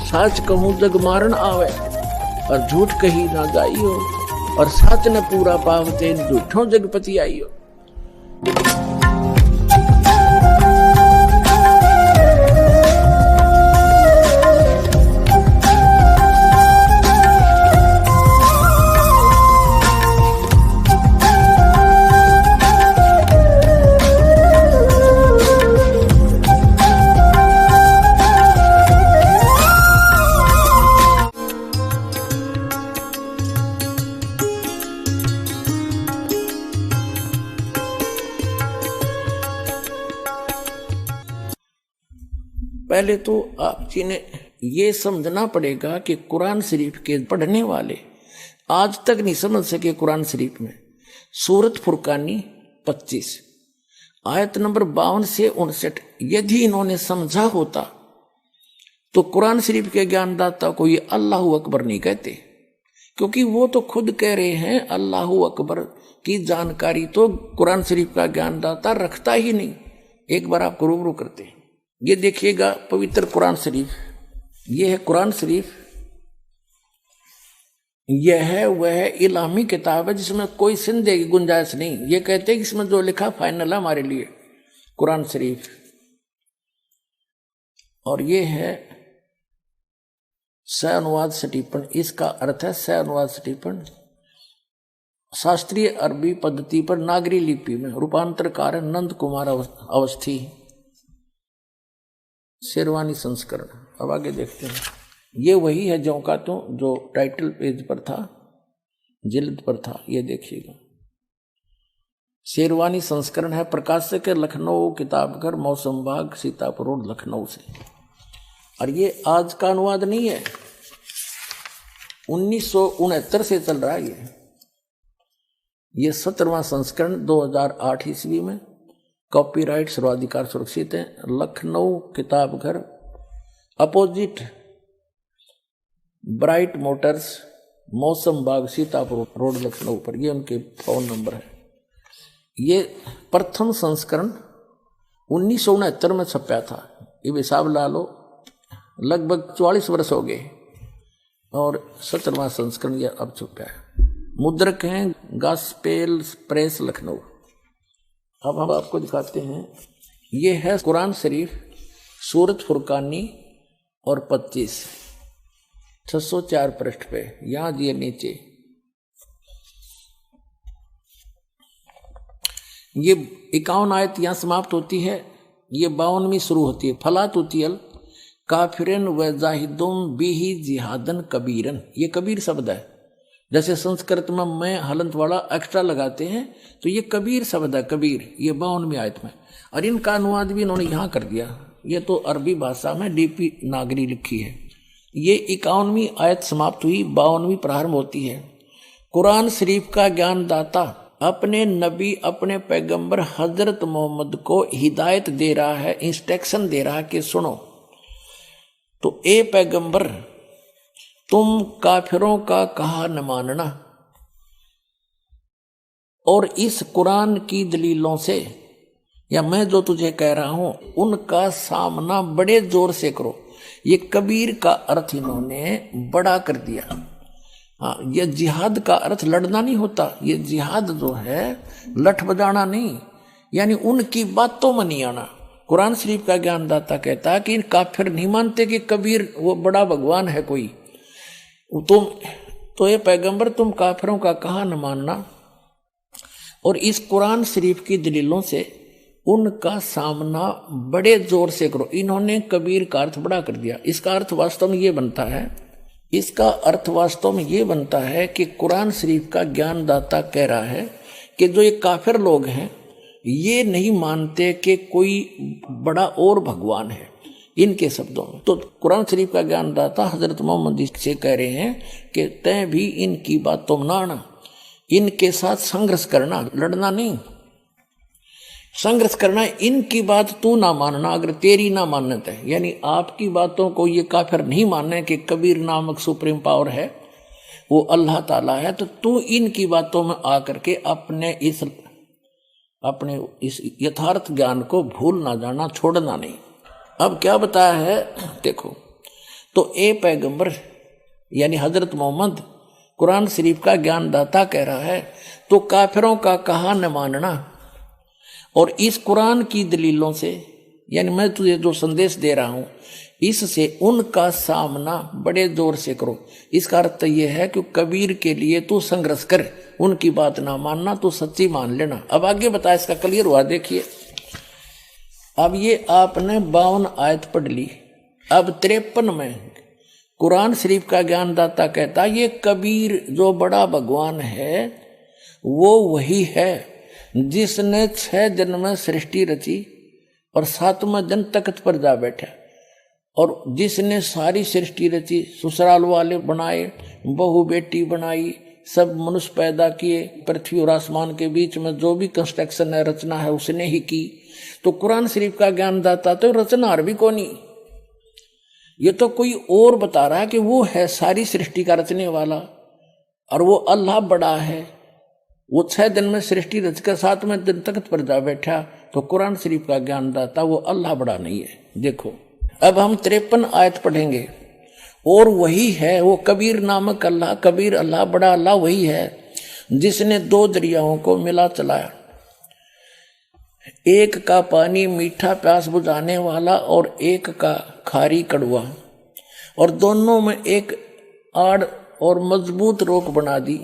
साच कहूं जग मारन आवे, और झूठ कही ना गाइयो, और साच ने पूरा पावते झूठों जगपति आइयो। पहले तो आप जी ने ये समझना पड़ेगा कि कुरान शरीफ के पढ़ने वाले आज तक नहीं समझ सके कुरान शरीफ में सूरत फुरकानी 25 आयत नंबर 52 से 59 यदि इन्होंने समझा होता तो कुरान शरीफ के ज्ञानदाता को ये अल्लाहू अकबर नहीं कहते, क्योंकि वो तो खुद कह रहे हैं अल्लाहू अकबर की जानकारी तो कुरान शरीफ का ज्ञानदाता रखता ही नहीं। एक बार आपको रूबरू करते हैं, ये देखिएगा पवित्र कुरान शरीफ, ये है कुरान शरीफ, यह है वह इलामी किताब है जिसमें कोई संदेह की गुंजाइश नहीं। ये कहते हैं कि इसमें जो लिखा फाइनल है हमारे लिए कुरान शरीफ। और ये है सह अनुवाद सटीपन, इसका अर्थ है सह अनुवाद सटीपन, शास्त्रीय अरबी पद्धति पर नागरी लिपि में रूपांतरकार है नंद कुमार अवस्थी, शेरवानी संस्करण। अब आगे देखते हैं, ये वही है जो का तो जो टाइटल पेज पर था, जिल्द पर था, ये देखिएगा शेरवानी संस्करण है, प्रकाशक लखनऊ किताबघर मौसम बाग सीतापुर रोड लखनऊ से। और ये आज का अनुवाद नहीं है, 1969 से चल रहा है ये 17वां संस्करण 2008 ईस्वी में, कॉपीराइट सर्वाधिकार सुरक्षित है। Lucknow Kitabghar opposite bright Motors मौसम बाग सीतापुर रोड लखनऊ पर, ये उनके फोन नंबर है। ये प्रथम संस्करण 1969 में छपया था, ये हिसाब ला लो लगभग 44 वर्ष हो गए, और 17वां संस्करण ये अब छपया है। मुद्रक हैं गॉस्पेल प्रेस लखनऊ। अब हम आपको दिखाते हैं, ये है कुरान शरीफ सूरत फुरकानी और 25 604 पृष्ठ पे, यहां दिए नीचे ये 51 आयत यहां समाप्त होती है, ये 52वीं शुरू होती है। फला तुतियल काफिरन व जाहिदुम बिही जिहादन कबीरन, ये कबीर शब्द है। जैसे संस्कृत में मैं हलंत वाला एक्स्ट्रा लगाते हैं तो ये कबीर शब्द है, कबीर, ये 52वीं आयत में। और इनका अनुवाद भी इन्होंने यहाँ कर दिया, ये तो अरबी भाषा में डीपी नागरी लिखी है। ये 51वीं आयत समाप्त हुई, 52वीं प्रारंभ होती है। कुरान शरीफ का ज्ञानदाता अपने नबी अपने पैगंबर हजरत मोहम्मद को हिदायत दे रहा है, इंस्ट्रक्शन दे रहा है कि सुनो तो ए पैगंबर तुम काफिरों का कहा न मानना, और इस कुरान की दलीलों से या मैं जो तुझे कह रहा हूं उनका सामना बड़े जोर से करो। ये कबीर का अर्थ इन्होंने बड़ा कर दिया। हाँ, ये जिहाद का अर्थ लड़ना नहीं होता, ये जिहाद जो है लठ बजाना नहीं, यानी उनकी बातों में नहीं आना। कुरान शरीफ का ज्ञानदाता कहता है कि काफिर नहीं मानते कि कबीर वो बड़ा भगवान है कोई, तुम तो ये पैगंबर तुम काफिरों का कहा न मानना, और इस कुरान शरीफ की दलीलों से उनका सामना बड़े जोर से करो। इन्होंने कबीर का अर्थ बड़ा कर दिया। इसका अर्थ वास्तव में ये बनता है, इसका अर्थ वास्तव में ये बनता है कि कुरान शरीफ का ज्ञानदाता कह रहा है कि जो ये काफिर लोग हैं ये नहीं मानते कि कोई बड़ा और भगवान है, इनके शब्दों में। तो कुरान शरीफ का ज्ञानदाता हजरत मोहम्मद से कह रहे हैं कि तय भी इनकी बातों में ना आना, इनके साथ संघर्ष करना, लड़ना नहीं, संघर्ष करना, इनकी बात तू ना मानना अगर तेरी ना मान्यता है, यानी आपकी बातों को ये काफिर नहीं मानना कि कबीर नामक सुप्रीम पावर है, वो अल्लाह ताला है, तो तू इनकी बातों में आकर के अपने इस यथार्थ ज्ञान को भूल ना जाना, छोड़ना नहीं। अब क्या बताया है देखो, तो ए पैगंबर यानी हजरत मोहम्मद कुरान शरीफ का ज्ञानदाता कह रहा है, तो काफिरों का कहा न मानना और इस कुरान की दलीलों से, यानी मैं तुझे जो संदेश दे रहा हूं इससे उनका सामना बड़े जोर से करो। इसका अर्थ यह है कि कबीर के लिए तू संघर्ष कर, उनकी बात ना मानना, तू सच्ची मान लेना। अब आगे बता, इसका क्लियर हुआ। देखिए अब ये आपने 52 आयत पढ़ ली। अब 53 में कुरान शरीफ का ज्ञानदाता कहता ये कबीर जो बड़ा भगवान है वो वही है जिसने 6 दिन में सृष्टि रची और 7वें दिन तख्त पर जा बैठा, और जिसने सारी सृष्टि रची, ससुराल वाले बनाए, बहू बेटी बनाई, सब मनुष्य पैदा किए, पृथ्वी और आसमान के बीच में जो भी कंस्ट्रक्शन है, रचना है, उसने ही की। तो कुरान शरीफ का ज्ञानदाता तो रचनार भी कोनी, ये तो कोई और बता रहा है कि वो है सारी सृष्टि का रचने वाला, और वो अल्लाह बड़ा है। वो 6 दिन में सृष्टि रचकर 7वें दिन तख्त पर जा बैठा, तो कुरान शरीफ का ज्ञानदाता वो अल्लाह बड़ा नहीं है। देखो अब हम 53 आयत पढ़ेंगे। और वही है वो कबीर नामक अल्लाह, कबीर अल्लाह, बड़ा अल्लाह वही है जिसने 2 दरियाओं को मिला चलाया, एक का पानी मीठा प्यास बुझाने वाला और एक का खारी कड़वा, और दोनों में एक आड़ और मजबूत रोक बना दी।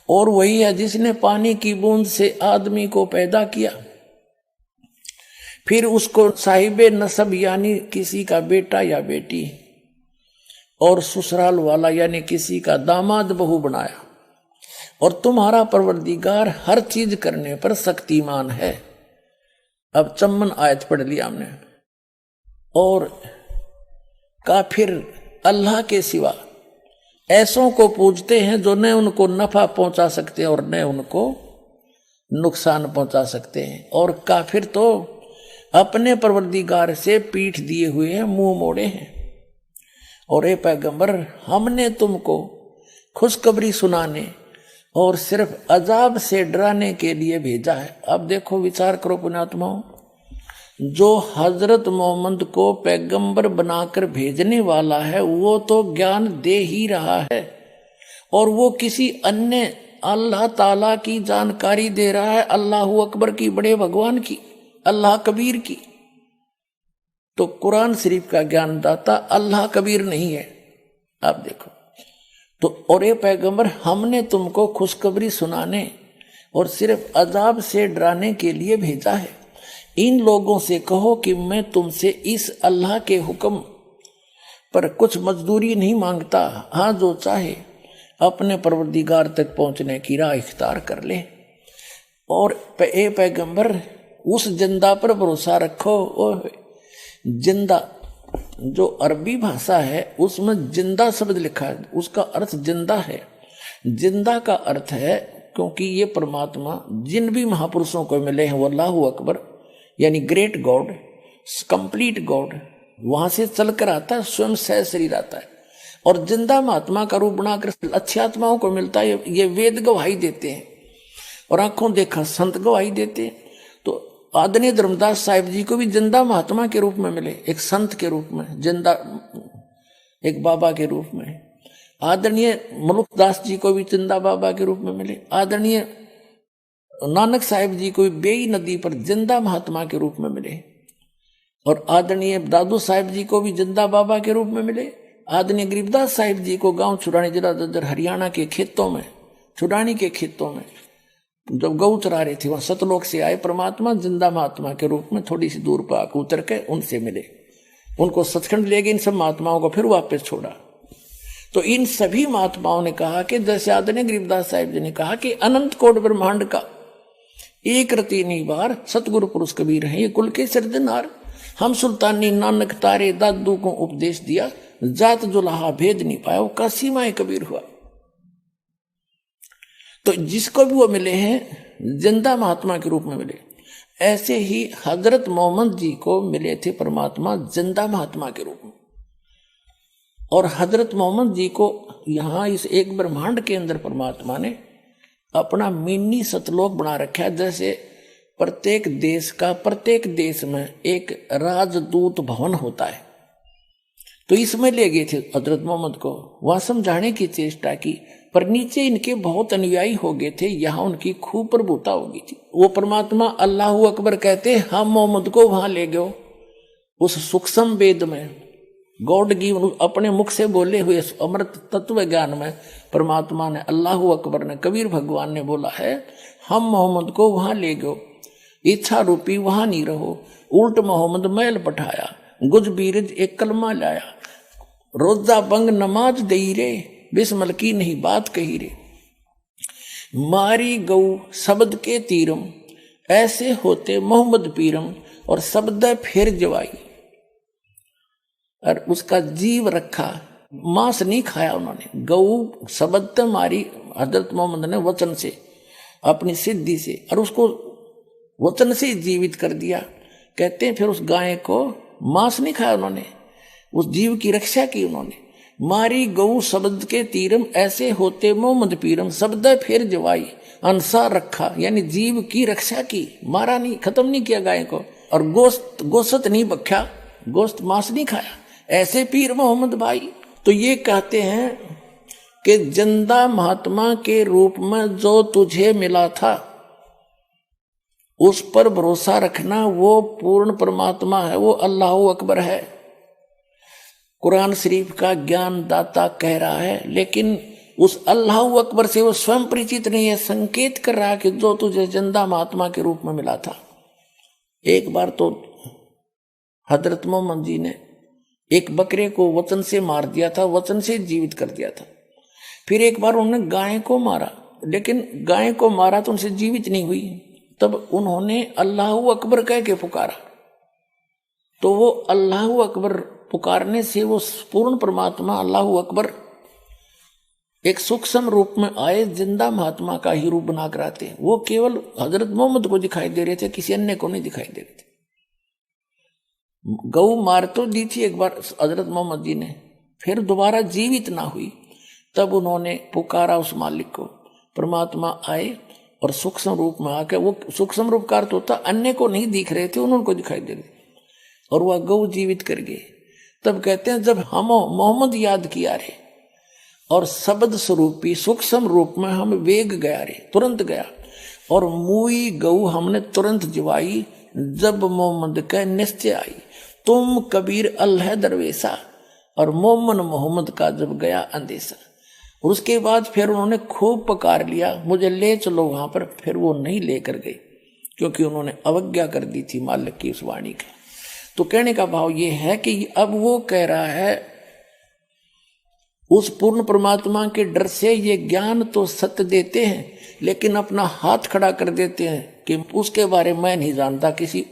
और वही है जिसने पानी की बूंद से आदमी को पैदा किया, फिर उसको साहिबे नसब यानी किसी का बेटा या बेटी और ससुराल वाला यानी किसी का दामाद बहू बनाया, और तुम्हारा परवरदिगार हर चीज करने पर शक्तिमान है। अब 54 आयत पढ़ लिया हमने। और काफिर अल्लाह के सिवा ऐसों को पूजते हैं जो न उनको नफा पहुंचा सकते हैं और न उनको नुकसान पहुंचा सकते हैं, और काफिर तो अपने परवरदिगार से पीठ दिए हुए हैं, मुंह मोड़े हैं। और ए पैगंबर हमने तुमको खुशखबरी सुनाने और सिर्फ अजाब से डराने के लिए भेजा है। अब देखो विचार करो पुण्यात्माओं, जो हजरत मोहम्मद को पैगंबर बनाकर भेजने वाला है वो तो ज्ञान दे ही रहा है, और वो किसी अन्य अल्लाह ताला की जानकारी दे रहा है, अल्लाह अकबर की, बड़े भगवान की, अल्लाह कबीर की। तो कुरान शरीफ का ज्ञानदाता अल्लाह कबीर नहीं है। आप देखो तो, और ये पैगंबर हमने तुमको खुशखबरी सुनाने और सिर्फ अजाब से डराने के लिए भेजा है। इन लोगों से कहो कि मैं तुमसे इस अल्लाह के हुक्म पर कुछ मजदूरी नहीं मांगता, हाँ जो चाहे अपने परवरदिगार तक पहुंचने की राह इख्तियार कर ले। और ए पैगंबर उस जिंदा पर भरोसा रखो। और जिंदा जो अरबी भाषा है उसमें जिंदा शब्द लिखा है, उसका अर्थ जिंदा है। जिंदा का अर्थ है क्योंकि ये परमात्मा जिन भी महापुरुषों को मिले हैं वो अल्लाह अकबर यानी ग्रेट गॉड, कंप्लीट गॉड, वहां से चलकर आता है, स्वयं सह शरीर आता है और जिंदा महात्मा का रूप बनाकर अच्छी आत्माओं को मिलता है। ये वेद गवाही देते हैं और आंखों देखा संत गवाही देते हैं। तो आदरणीय धर्मदास साहिब जी को भी जिंदा महात्मा के रूप में मिले, एक संत के रूप में, जिंदा एक बाबा के रूप में। आदरणीय मलुकदास जी को भी जिंदा बाबा के रूप में मिले। आदरणीय नानक साहिब जी को भी बेई नदी पर जिंदा महात्मा के रूप में मिले। और आदरणीय दादू साहिब जी को भी जिंदा बाबा के रूप में मिले। आदरणीय गरीबदास साहिब जी को गांव छुड़ानी जिला ददर हरियाणा के खेतों में, छुड़ानी के खेतों में जब गऊ चरा रहे थे, वहां सतलोक से आए परमात्मा जिंदा महात्मा के रूप में थोड़ी सी दूर पर आकर उतर के उनसे मिले, उनको सचखंड ले गए। इन सब महात्माओं को फिर वापस छोड़ा। तो इन सभी महात्माओं ने कहा कि जैसे आदरणीय गरीबदास साहिब जी ने कहा कि अनंत कोट ब्रह्मांड का एक रति निवार सतगुरु पुरुष कबीर है, ये कुल के सिरजनहार। हम सुल्तानी नानक तारे दादू को उपदेश दिया, जात जुलाहा भेद नहीं पाया, वो काशी माए कबीर हुआ। तो जिसको भी वो मिले हैं जिंदा महात्मा के रूप में मिले। ऐसे ही हजरत मोहम्मद जी को मिले थे परमात्मा जिंदा महात्मा के रूप में। और हजरत मोहम्मद जी को यहां इस एक ब्रह्मांड के अंदर परमात्मा ने अपना मिनी सतलोक बना रखा है। जैसे प्रत्येक देश का प्रत्येक देश में एक राजदूत भवन होता है, तो इसमें ले गए थे हजरत मोहम्मद को, वहां समझाने की चेष्टा की, पर नीचे इनके बहुत अनुयायी हो गए थे, यहां उनकी खूब प्रभुता हो गई थी। वो परमात्मा अल्लाह अकबर कहते हम मोहम्मद को वहां ले गए उस सूक्ष्म वेद में, गॉड गिवन अपने मुख से बोले हुए अमृत तत्व ज्ञान में परमात्मा ने, अल्लाह अकबर ने, कबीर भगवान ने बोला है हम मोहम्मद को वहां ले गए, इच्छा रूपी वहां नहीं रहो। उल्ट मोहम्मद मैल पठाया, गुज बीरज एक कलमा लाया, रोजा बंग नमाज दई रे, बिस्मल की नहीं बात कही रे। मारी गऊ शब्द के तीरम, ऐसे होते मोहम्मद पीरम, और शब्द फिर जवाई, और उसका जीव रखा, मांस नहीं खाया उन्होंने। गऊ शब्द मारी हजरत मोहम्मद ने वचन से, अपनी सिद्धि से, और उसको वचन से जीवित कर दिया। कहते हैं फिर उस गाय को मांस नहीं खाया उन्होंने, उस जीव की रक्षा की उन्होंने। मारी गऊ शब्द के तीरम, ऐसे होते मोहम्मद पीरम, शब्द फिर जवाई, अंसा रखा, यानी जीव की रक्षा की, मारा नहीं, खत्म नहीं किया गाय को, और गोश्त नहीं बख्या, गोश्त मांस नहीं खाया, ऐसे पीर मोहम्मद भाई। तो ये कहते हैं कि जिंदा महात्मा के रूप में जो तुझे मिला था उस पर भरोसा रखना, वो पूर्ण परमात्मा है, वो अल्लाह अकबर है। कुरान शरीफ का ज्ञान दाता कह रहा है, लेकिन उस अल्लाह अकबर से वो स्वयं परिचित नहीं है, संकेत कर रहा है कि जो तुझे जिंदा महात्मा के रूप में मिला था। एक बार तो हजरत मोहम्मद जी ने एक बकरे को वचन से मार दिया था, वचन से जीवित कर दिया था। फिर एक बार उन्होंने गाय को मारा, लेकिन गाय को मारा तो उनसे जीवित नहीं हुई, तब उन्होंने अल्लाह अकबर कह के पुकारा, तो वो अल्लाह अकबर पुकारने से वो पूर्ण परमात्मा अल्लाह अकबर एक सूक्ष्म रूप में आए, जिंदा महात्मा का ही रूप बनाकर आते। वो केवल हजरत मोहम्मद को दिखाई दे रहे थे, किसी अन्य को नहीं दिखाई दे रहे थे। गऊ मार तो दी थी एक बार हजरत मोहम्मद जी ने, फिर दोबारा जीवित ना हुई, तब उन्होंने पुकारा उस मालिक को, परमात्मा आए और सूक्ष्म रूप में आके, वो सूक्ष्म रूप का अर्थ होता अन्य को नहीं दिख रहे थे, उन्होंने दिखाई दे रहे, और वह गऊ जीवित कर गए। तब कहते हैं जब हम मोहम्मद याद किया रे और शब्द स्वरूपी सूक्ष्म रूप में हम वेग गया रे, तुरंत गया, और मुई गऊ हमने तुरंत जिवाई, जब मोहम्मद का निश्चय आई, तुम कबीर अल्लाह दरवेशा, और मोमन मोहम्मद का जब गया अंदेशा। और उसके बाद फिर उन्होंने खूब पुकार लिया, मुझे ले चलो वहां पर, फिर वो नहीं लेकर गए, क्योंकि उन्होंने अवज्ञा कर दी थी मालिक की उस वाणी का। तो कहने का भाव ये है कि अब वो कह रहा है उस पूर्ण परमात्मा के डर से ये ज्ञान तो सत्य देते हैं, लेकिन अपना हाथ खड़ा कर देते हैं कि उसके बारे में मैं नहीं जानता, किसी